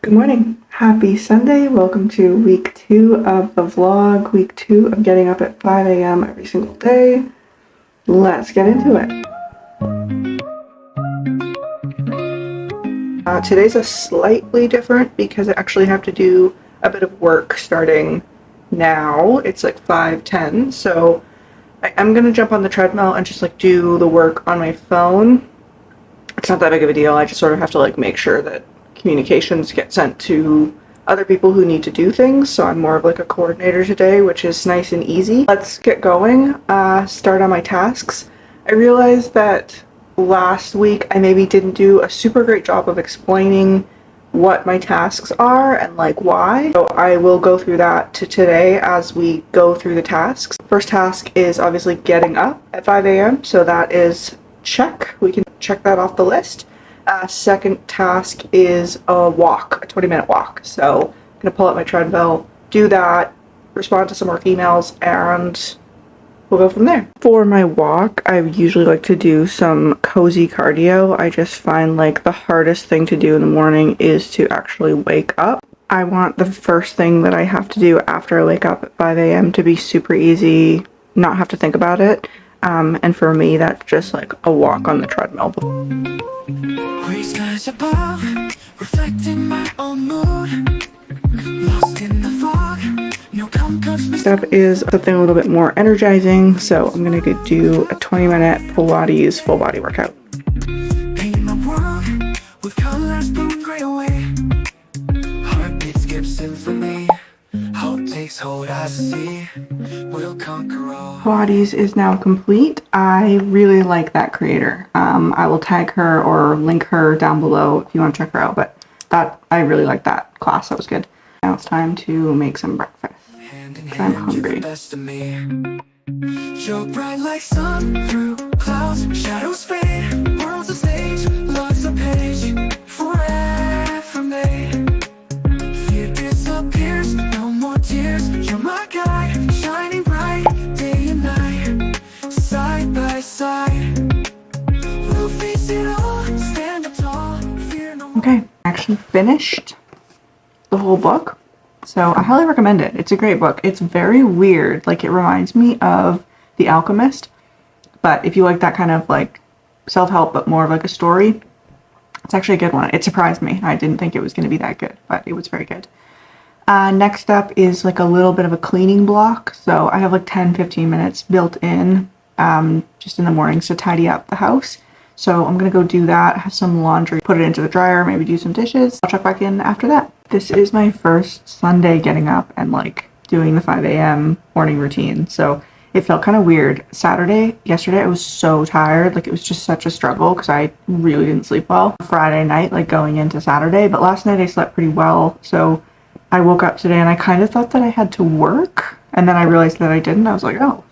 Good morning. Happy Sunday. Welcome to week 2 of the vlog. Week 2 of getting up at 5 a.m. every single day. Let's get into it. Today's a slightly different because I actually have to do a bit of work starting now. It's like 5:10, so I'm gonna jump on the treadmill and just like do the work on my phone. It's not that big of a deal. I just sort of have to like make sure that communications get sent to other people who need to do things, so I'm more of like a coordinator today, which is nice and easy. Let's get going. Start on my tasks. I realized that last week I maybe didn't do a super great job of explaining what my tasks are and like why, so I will go through that today as we go through the tasks. First task is obviously getting up at 5 a.m. so that is check. We can check that off the list. Second task is a walk, a 20-minute walk. So I'm gonna pull out my treadmill, do that, respond to some more emails, and we'll go from there. For my walk, I usually like to do some cozy cardio. I just find like the hardest thing to do in the morning is to actually wake up. I want the first thing that I have to do after I wake up at 5 a.m. to be super easy, not have to think about it. And for me, that's just like a walk on the treadmill. Above, reflecting my own mood, lost in the fog, no compass. Next up is something a little bit more energizing, so I'm gonna do a 20-minute Pilates full body workout. Paint my world with colors blue gray away. Heartbeat skips symphony. Hope takes hold as I see. We'll conquer all. Pilates is now complete. I really like that creator. I will tag her or link her down below if you want to check her out, but I really like that class. That was good. Now it's time to make some breakfast. I'm hungry. Show bright like sun through clouds, shadows fade, world's a stage, love's a page, forever made. Fear disappears, no more tears, you're my guide, shining bright, day and night, side by side. We'll face it all, stand up tall, fear no more. Okay, I actually finished the whole book. So I highly recommend it. It's a great book. It's very weird. Like, it reminds me of The Alchemist. But if you like that kind of like self-help, but more of like a story, it's actually a good one. It surprised me. I didn't think it was going to be that good, but it was very good. Next up is like a little bit of a cleaning block. So I have like 10-15 minutes built in just in the mornings to tidy up the house. So I'm going to go do that, have some laundry, put it into the dryer, maybe do some dishes. I'll check back in after that. This is my first Sunday getting up and like doing the 5 a.m. morning routine. So it felt kind of weird. Yesterday, I was so tired. Like, it was just such a struggle because I really didn't sleep well Friday night, like going into Saturday. But last night I slept pretty well. So I woke up today and I kind of thought that I had to work. And then I realized that I didn't. I was like, oh,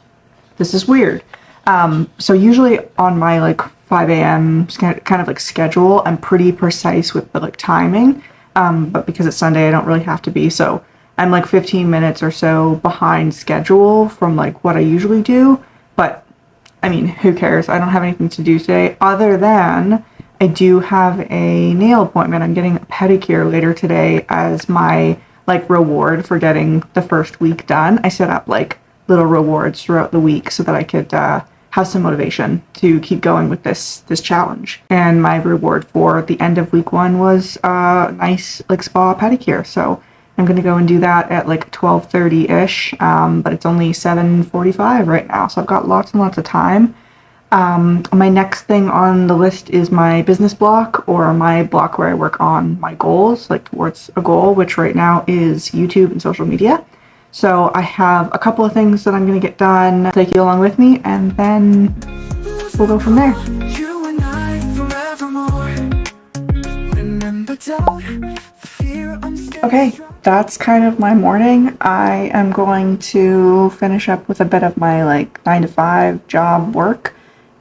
this is weird. So usually on my like 5 a.m. kind of like schedule, I'm pretty precise with the like timing. But because it's Sunday, I don't really have to be. So I'm like 15 minutes or so behind schedule from like what I usually do. But I mean, who cares? I don't have anything to do today other than I do have a nail appointment. I'm getting a pedicure later today as my like reward for getting the first week done. I set up like little rewards throughout the week so that I could have some motivation to keep going with this challenge. And my reward for the end of week 1 was a nice like spa pedicure. So I'm gonna go and do that at like 12:30-ish, but it's only 7:45 right now, so I've got lots and lots of time. My next thing on the list is my business block, or my block where I work on my goals, like towards a goal, which right now is YouTube and social media. So I have a couple of things that I'm going to get done, take you along with me, and then we'll go from there. Okay, that's kind of my morning. I am going to finish up with a bit of my like 9-to-5 job work,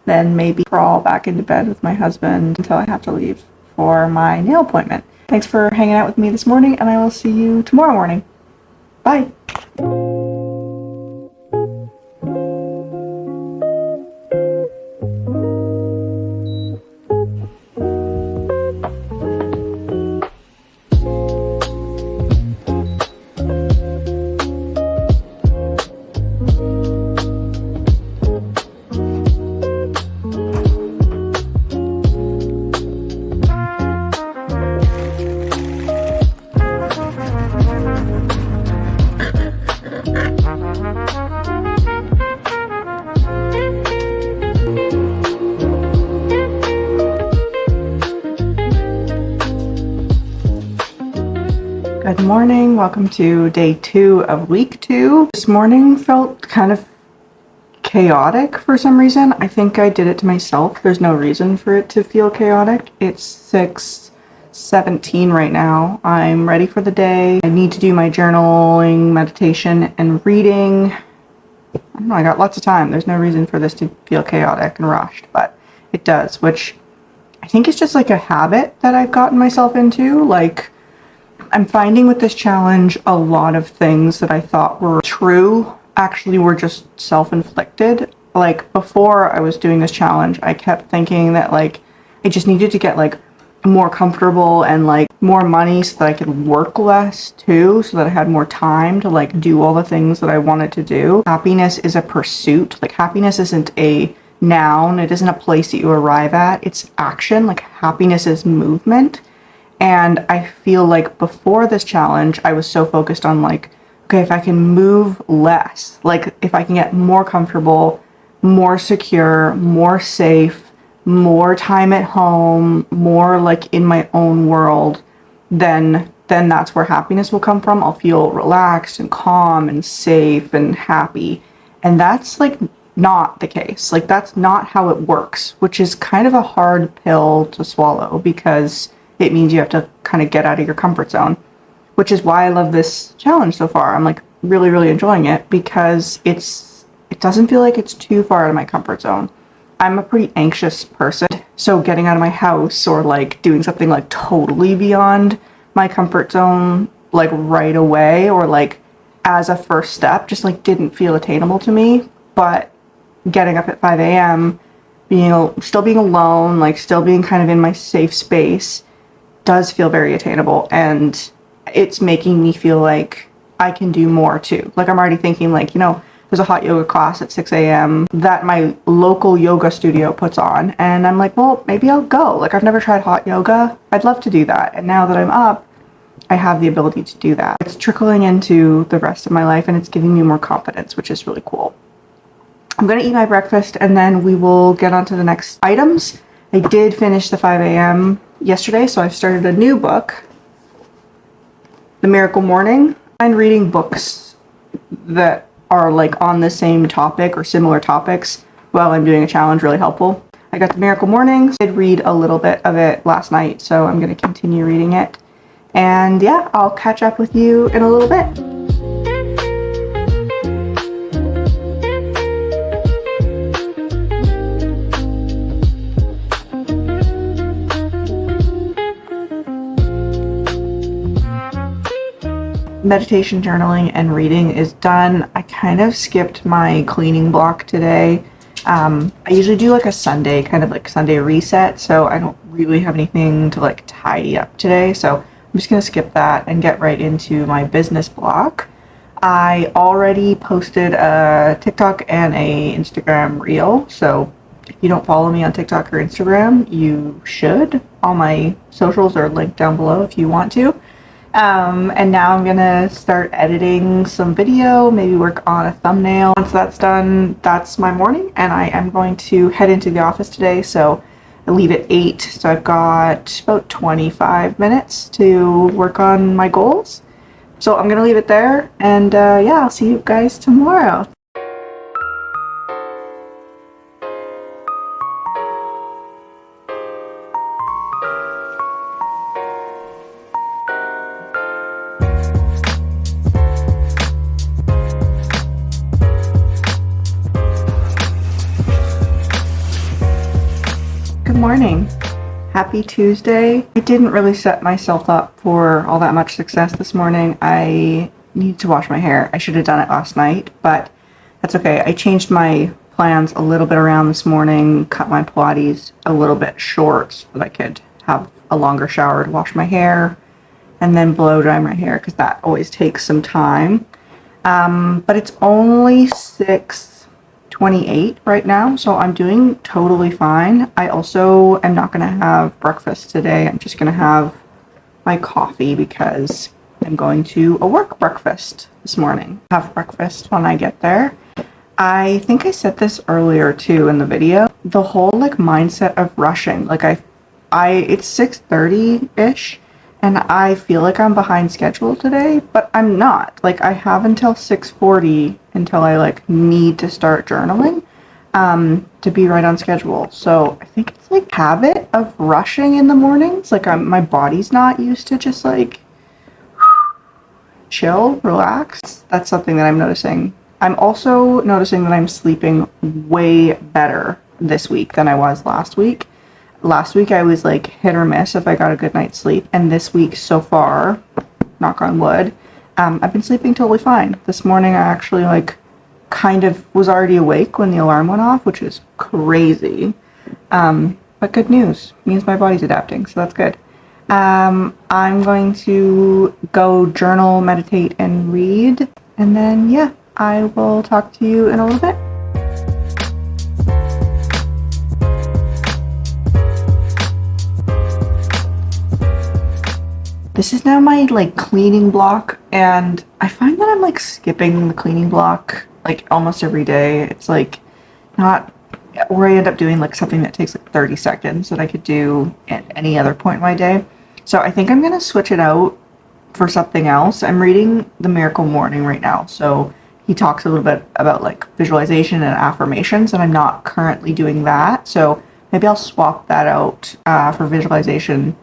then maybe crawl back into bed with my husband until I have to leave for my nail appointment. Thanks for hanging out with me this morning, and I will see you tomorrow morning. Bye. Good morning. Welcome to day 2 of week 2. This morning felt kind of chaotic for some reason. I think I did it to myself. There's no reason for it to feel chaotic. It's 6:17 right now. I'm ready for the day. I need to do my journaling, meditation, and reading. I don't know, I got lots of time. There's no reason for this to feel chaotic and rushed, but it does, which I think is just like a habit that I've gotten myself into. Like, I'm finding with this challenge, a lot of things that I thought were true actually were just self-inflicted. Like, before I was doing this challenge, I kept thinking that like I just needed to get like more comfortable and like more money so that I could work less too, so that I had more time to like do all the things that I wanted to do. Happiness is a pursuit. Like, happiness isn't a noun. It isn't a place that you arrive at. It's action. Like, happiness is movement. And I feel like before this challenge, I was so focused on like, okay, if I can move less, like if I can get more comfortable, more secure, more safe, more time at home, more like in my own world, then that's where happiness will come from. I'll feel relaxed and calm and safe and happy. And that's like not the case. Like, that's not how it works, which is kind of a hard pill to swallow because it means you have to kind of get out of your comfort zone, which is why I love this challenge so far. I'm like really, really enjoying it because it doesn't feel like it's too far out of my comfort zone. I'm a pretty anxious person, so getting out of my house or like doing something like totally beyond my comfort zone, like right away or like as a first step, just like didn't feel attainable to me. But getting up at 5 a.m., still being alone, like still being kind of in my safe space, does feel very attainable, and it's making me feel like I can do more too. Like, I'm already thinking like, there's a hot yoga class at 6 a.m. that my local yoga studio puts on, and I'm like, well, maybe I'll go. Like, I've never tried hot yoga. I'd love to do that. And now that I'm up, I have the ability to do that. It's trickling into the rest of my life, and it's giving me more confidence, which is really cool. I'm gonna eat my breakfast, and then we will get on to the next items. I did finish the 5 a.m. yesterday, so I've started a new book, The Miracle Morning. I find reading books that are like on the same topic or similar topics while I'm doing a challenge really helpful. I got The Miracle Morning. I did read a little bit of it last night, so I'm going to continue reading it. And yeah, I'll catch up with you in a little bit. Meditation, journaling, and reading is done. I kind of skipped my cleaning block today. I usually do like a Sunday, kind of like Sunday reset, so I don't really have anything to like tidy up today, so I'm just gonna skip that and get right into my business block. I already posted a TikTok and a Instagram reel, so if you don't follow me on TikTok or Instagram, you should. All my socials are linked down below if you want to. And now I'm gonna start editing some video, maybe work on a thumbnail. Once that's done, that's my morning, and I am going to head into the office today, so I leave at 8, so I've got about 25 minutes to work on my goals. So I'm gonna leave it there, and yeah, I'll see you guys tomorrow. Good morning. Happy Tuesday. I didn't really set myself up for all that much success this morning. I need to wash my hair. I should have done it last night, but that's okay. I changed my plans a little bit around this morning, cut my Pilates a little bit short so that I could have a longer shower to wash my hair and then blow dry my hair because that always takes some time. But it's only 6:28 right now, so I'm doing totally fine. I also am not going to have breakfast today. I'm just going to have my coffee because I'm going to a work breakfast this morning. Have breakfast when I get there. I think I said this earlier too in the video. The whole like mindset of rushing, like it's 6:30-ish and I feel like I'm behind schedule today, but I'm not. Like, I have until 6:40 until I like need to start journaling to be right on schedule. So I think it's like habit of rushing in the mornings. Like, my body's not used to just like chill, relax. That's something that I'm noticing. I'm also noticing that I'm sleeping way better this week than I was last week. Last week I was like hit or miss if I got a good night's sleep, and this week so far, knock on wood, I've been sleeping totally fine. This morning I actually like kind of was already awake when the alarm went off, which is crazy. But good news, means my body's adapting, so that's good. I'm going to go journal, meditate, and read, and then yeah, I will talk to you in a little bit. This is now my like cleaning block, and I find that I'm like skipping the cleaning block like almost every day. It's like not where I end up doing like something that takes like 30 seconds that I could do at any other point in my day. So I think I'm gonna switch it out for something else. I'm reading The Miracle Morning right now, so he talks a little bit about like visualization and affirmations, and I'm not currently doing that, so maybe I'll swap that out for visualization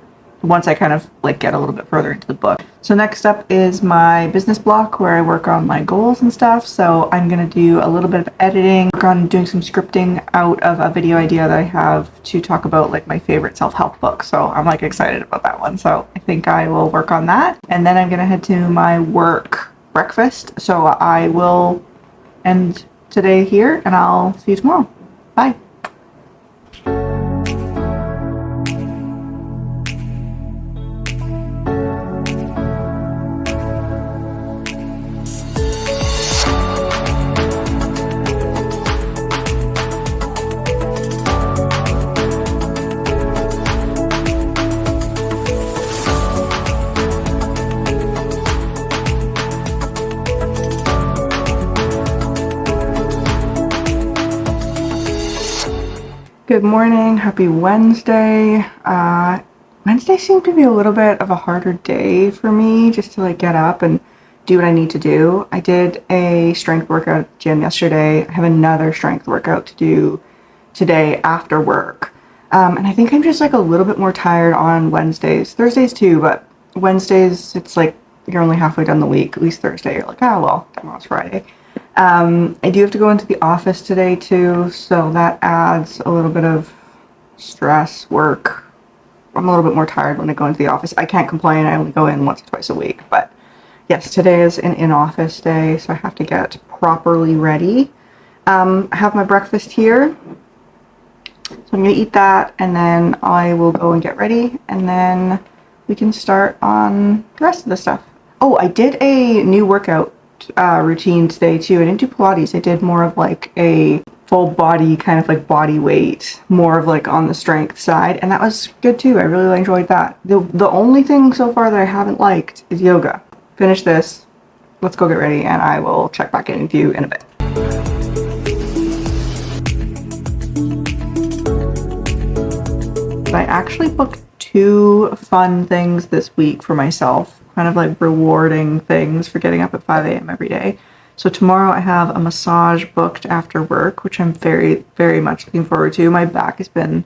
once I kind of like get a little bit further into the book. So next up is my business block where I work on my goals and stuff. So I'm gonna do a little bit of editing, work on doing some scripting out of a video idea that I have to talk about like my favorite self-help book. So I'm like excited about that one. So I think I will work on that. And then I'm gonna head to my work breakfast. So I will end today here, and I'll see you tomorrow. Bye. Good morning, happy Wednesday. Wednesday seemed to be a little bit of a harder day for me just to like get up and do what I need to do. I did a strength workout at the gym yesterday. I have another strength workout to do today after work. And I think I'm just like a little bit more tired on Wednesdays. Thursdays too, but Wednesdays it's like you're only halfway done the week. At least Thursday you're like, oh well, tomorrow's Friday. I do have to go into the office today too, so that adds a little bit of stress, work. I'm a little bit more tired when I go into the office. I can't complain, I only go in once or twice a week, but yes, today is an in-office day, so I have to get properly ready. I have my breakfast here, so I'm going to eat that, and then I will go and get ready, and then we can start on the rest of the stuff. Oh, I did a new workout routine today too. I didn't do Pilates. I did more of like a full body kind of like body weight, more of like on the strength side, and that was good too. I really enjoyed that. The only thing so far that I haven't liked is yoga. Finish this, let's go get ready, and I will check back in with you in a bit. I actually booked 2 fun things this week for myself, kind of like rewarding things for getting up at 5 a.m. every day. So tomorrow I have a massage booked after work, which I'm very, very much looking forward to. My back has been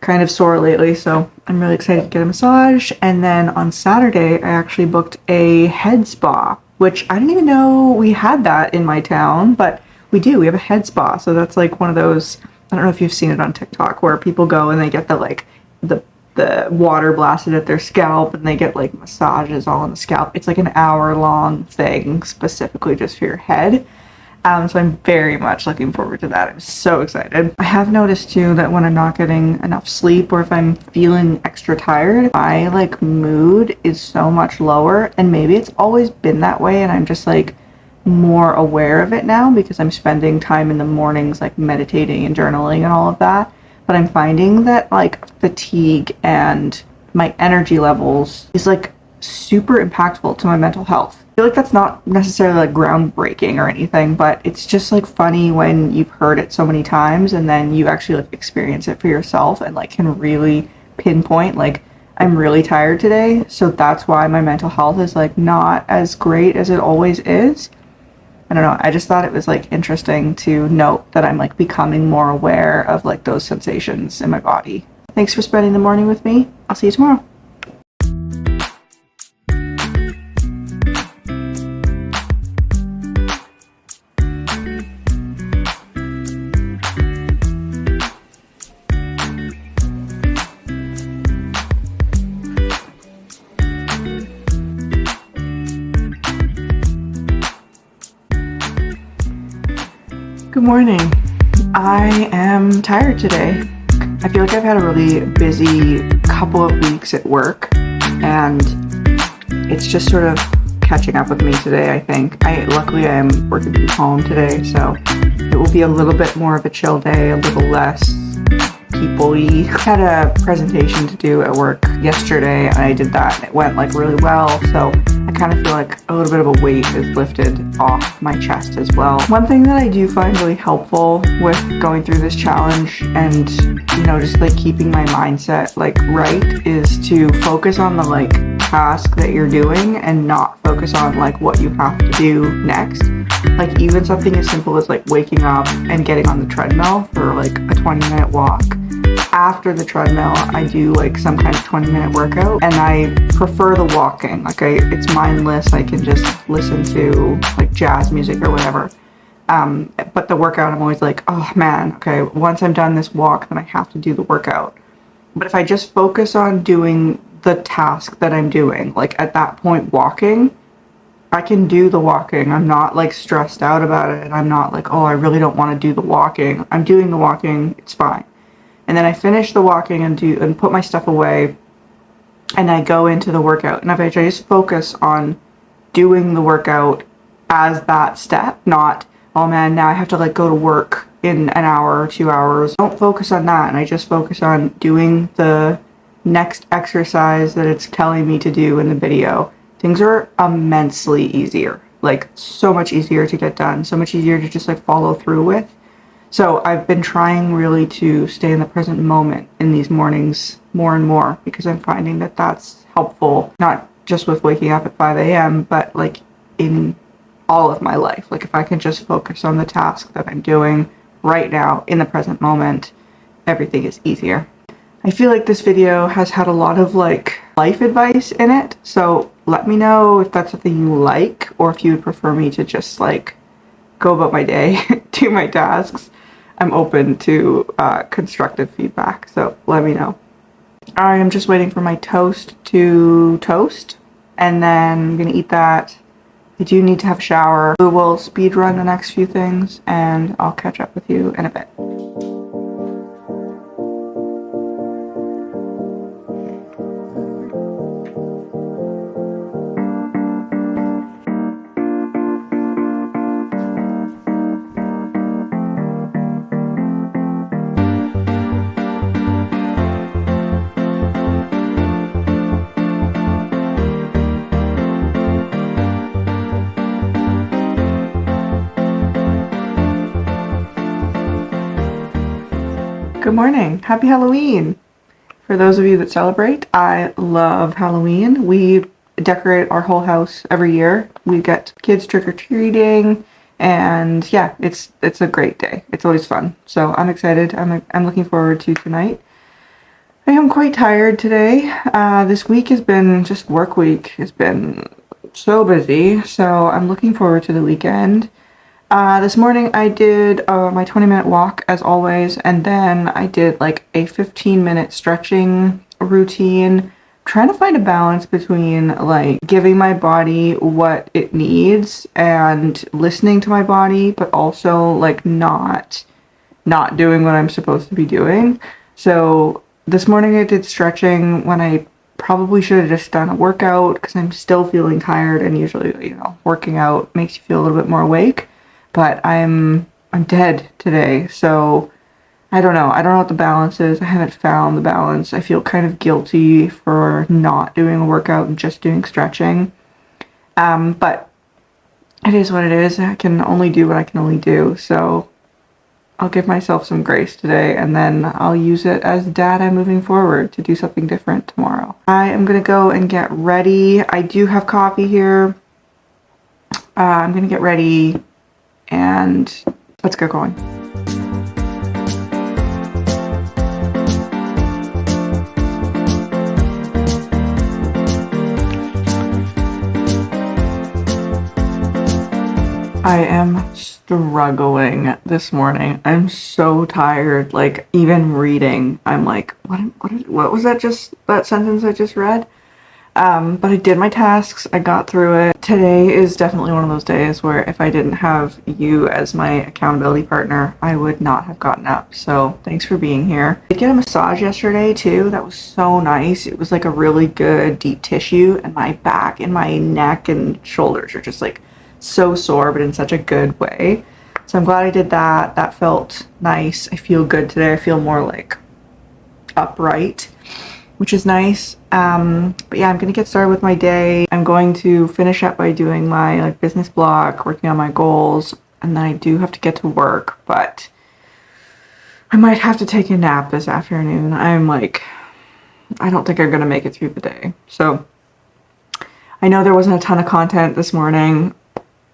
kind of sore lately, so I'm really excited to get a massage. And then on Saturday, I actually booked a head spa, which I didn't even know we had that in my town, but we do. We have a head spa. So that's like one of those, I don't know if you've seen it on TikTok, where people go and they get the water blasted at their scalp, and they get like massages all on the scalp. It's like an hour-long thing specifically just for your head. So I'm very much looking forward to that. I'm so excited. I have noticed too that when I'm not getting enough sleep, or if I'm feeling extra tired, my like mood is so much lower, and maybe it's always been that way and I'm just like more aware of it now because I'm spending time in the mornings like meditating and journaling and all of that. But I'm finding that like fatigue and my energy levels is like super impactful to my mental health. I feel like that's not necessarily like groundbreaking or anything, but it's just like funny when you've heard it so many times and then you actually like experience it for yourself and like can really pinpoint. Like I'm really tired today, so that's why my mental health is like not as great as it always is. I don't know, I just thought it was like interesting to note that I'm like becoming more aware of like those sensations in my body. Thanks for spending the morning with me. I'll see you tomorrow. Good morning. I am tired today. I feel like I've had a really busy couple of weeks at work, and it's just sort of catching up with me today, I think. Luckily I am working from home today, so it will be a little bit more of a chill day, a little less people-y. I had a presentation to do at work yesterday, and I did that, and it went like really well, so I kind of feel like a little bit of a weight is lifted off my chest as well. One thing that I do find really helpful with going through this challenge and, you know, just like keeping my mindset like right is to focus on the like task that you're doing and not focus on like what you have to do next. Like even something as simple as like waking up and getting on the treadmill for like a 20-minute walk. After the treadmill, I do like some kind of 20-minute workout, and I prefer the walking. Like it's mindless. I can just listen to like jazz music or whatever. But the workout, I'm always like, oh man, okay, once I'm done this walk, then I have to do the workout. But if I just focus on doing the task that I'm doing, like at that point walking, I can do the walking. I'm not like stressed out about it. I'm not like, oh, I really don't want to do the walking. I'm doing the walking. It's fine. And then I finish the walking and put my stuff away, and I go into the workout. And if I just focus on doing the workout as that step, not, oh man, now I have to like go to work in an hour or 2 hours. Don't focus on that. And I just focus on doing the next exercise that it's telling me to do in the video. Things are immensely easier, like so much easier to get done, so much easier to just like follow through with. So I've been trying really to stay in the present moment in these mornings more and more, because I'm finding that that's helpful, not just with waking up at 5 a.m., but like in all of my life. Like if I can just focus on the task that I'm doing right now in the present moment, everything is easier. I feel like this video has had a lot of like life advice in it, so let me know if that's something you like, or if you would prefer me to just like go about my day, do my tasks. I'm open to constructive feedback, so let me know. I am just waiting for my toast to toast, and then I'm gonna eat that. I do need to have a shower. We will speed run the next few things, and I'll catch up with you in a bit. Good morning. Happy Halloween. For those of you that celebrate, I love Halloween. We decorate our whole house every year. We get kids trick-or-treating, and yeah, it's a great day. It's always fun. So I'm excited. I'm looking forward to tonight. I am quite tired today. This week has been just work week. It's been so busy, so I'm looking forward to the weekend. This morning I did my 20-minute walk as always, and then I did like a 15-minute stretching routine. I'm trying to find a balance between like giving my body what it needs and listening to my body, but also like not doing what I'm supposed to be doing. So this morning I did stretching when I probably should have just done a workout, because I'm still feeling tired, and usually, you know, working out makes you feel a little bit more awake. But I'm dead today, so I don't know. I don't know what the balance is. I haven't found the balance. I feel kind of guilty for not doing a workout and just doing stretching. But it is what it is. I can only do what I can only do. So I'll give myself some grace today, and then I'll use it as data moving forward to do something different tomorrow. I am gonna go and get ready. I do have coffee here. I'm gonna get ready and let's get going. I am struggling this morning. I'm so tired. Like, even reading, I'm like, what was that sentence I just read? But I did my tasks. I got through it. Today is definitely one of those days where if I didn't have you as my accountability partner, I would not have gotten up. So thanks for being here. I did get a massage yesterday too. That was so nice. It was like a really good deep tissue, and my back and my neck and shoulders are just like so sore, but in such a good way. So I'm glad I did that. That felt nice. I feel good today. I feel more like upright, which is nice. But yeah, I'm gonna get started with my day. I'm going to finish up by doing my business block, working on my goals, and then I do have to get to work, but I might have to take a nap this afternoon. I don't think I'm gonna make it through the day. So I know there wasn't a ton of content this morning.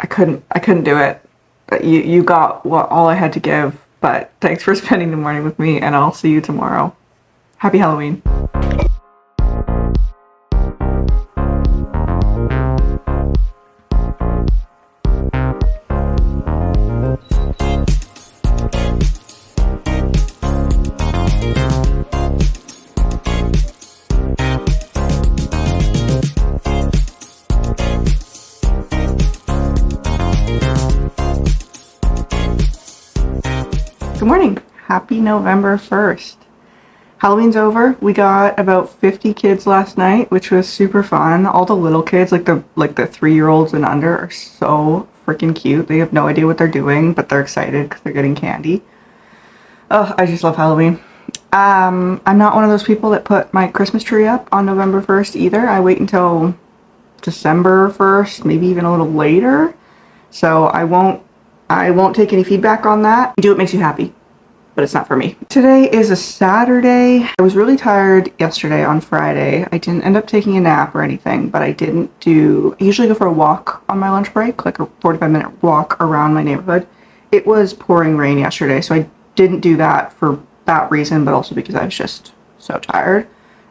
I couldn't do it. But you got all I had to give, but thanks for spending the morning with me, and I'll see you tomorrow. Happy Halloween. Good morning. Happy November 1st. Halloween's over. We got about 50 kids last night, which was super fun. All the little kids, like the 3-year-olds and under, are so freaking cute. They have no idea what they're doing, but they're excited because they're getting candy. Oh, I just love Halloween. I'm not one of those people that put my Christmas tree up on November 1st either. I wait until December 1st, maybe even a little later. So I won't take any feedback on that. You do what makes you happy, but it's not for me. Today is a Saturday. I was really tired yesterday on Friday. I didn't end up taking a nap or anything, but I usually go for a walk on my lunch break, like a 45-minute walk around my neighborhood. It was pouring rain yesterday, so I didn't do that for that reason, but also because I was just so tired.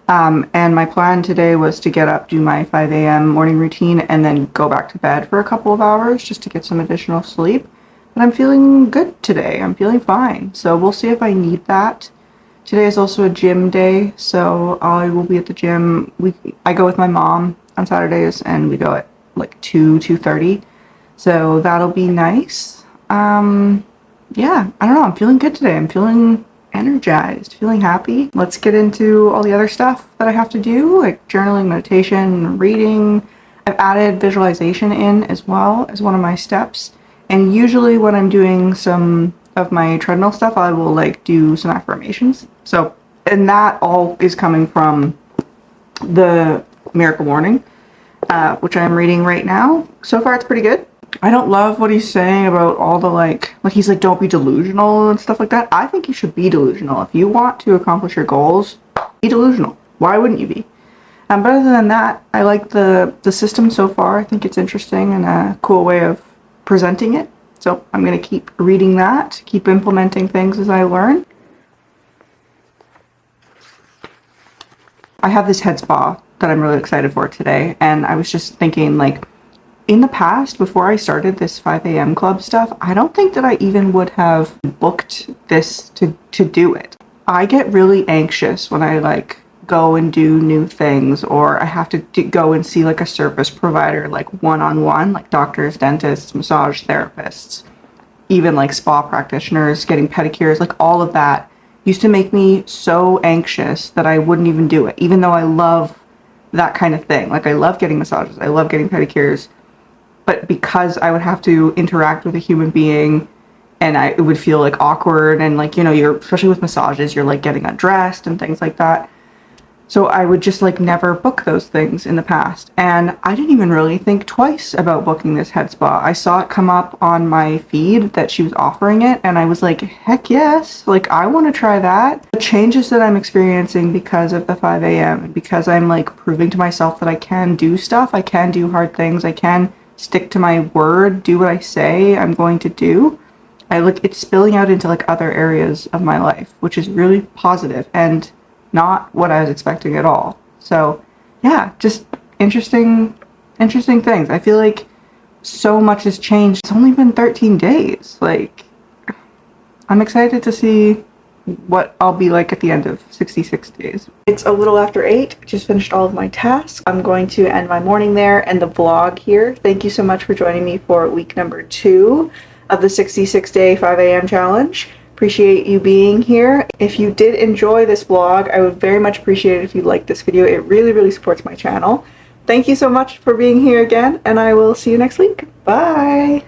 And my plan today was to get up, do my 5 a.m. morning routine, and then go back to bed for a couple of hours just to get some additional sleep. But I'm feeling good today. I'm feeling fine. So we'll see if I need that. Today is also a gym day, so I will be at the gym. I go with my mom on Saturdays, and we go at like 2:30. So that'll be nice. Yeah, I don't know. I'm feeling good today. I'm feeling energized, feeling happy. Let's get into all the other stuff that I have to do, like journaling, meditation, reading. I've added visualization in as well as one of my steps. And usually when I'm doing some of my treadmill stuff, I will do some affirmations. So, and that all is coming from the Miracle Morning, which I'm reading right now. So far, it's pretty good. I don't love what he's saying about all the he's like, don't be delusional and stuff like that. I think you should be delusional. If you want to accomplish your goals, be delusional. Why wouldn't you be? But other than that, I like the system so far. I think it's interesting and a cool way of presenting it. So I'm going to keep reading that, keep implementing things as I learn. I have this head spa that I'm really excited for today, and I was just thinking, in the past, before I started this 5 a.m. club stuff, I don't think that I even would have booked this to do it. I get really anxious when I go and do new things, or I have to go and see a service provider, one-on-one, doctors, dentists, massage therapists, even spa practitioners, getting pedicures, all of that used to make me so anxious that I wouldn't even do it, even though I love that kind of thing. I love getting massages, I love getting pedicures, but because I would have to interact with a human being, and it would feel awkward, and you're, especially with massages, you're getting undressed and things like that. So I would just like never book those things in the past. And I didn't even really think twice about booking this head spa. I saw it come up on my feed that she was offering it, and I was like, heck yes, like I want to try that. The changes that I'm experiencing because of the 5 a.m. because I'm like proving to myself that I can do stuff, I can do hard things, I can stick to my word, do what I say I'm going to do. It's spilling out into like other areas of my life, which is really positive and not what I was expecting at all. So yeah, just interesting things. I feel like so much has changed. It's only been 13 days. Like, I'm excited to see what I'll be like at the end of 66 days. It's a little after 8. Just finished all of my tasks. I'm going to end my morning there and the vlog here. Thank you so much for joining me for week number 2 of the 66-day 5 a.m. challenge. Appreciate you being here. If you did enjoy this vlog, I would very much appreciate it if you liked this video. It really supports my channel. Thank you so much for being here again, and I will see you next week. Bye!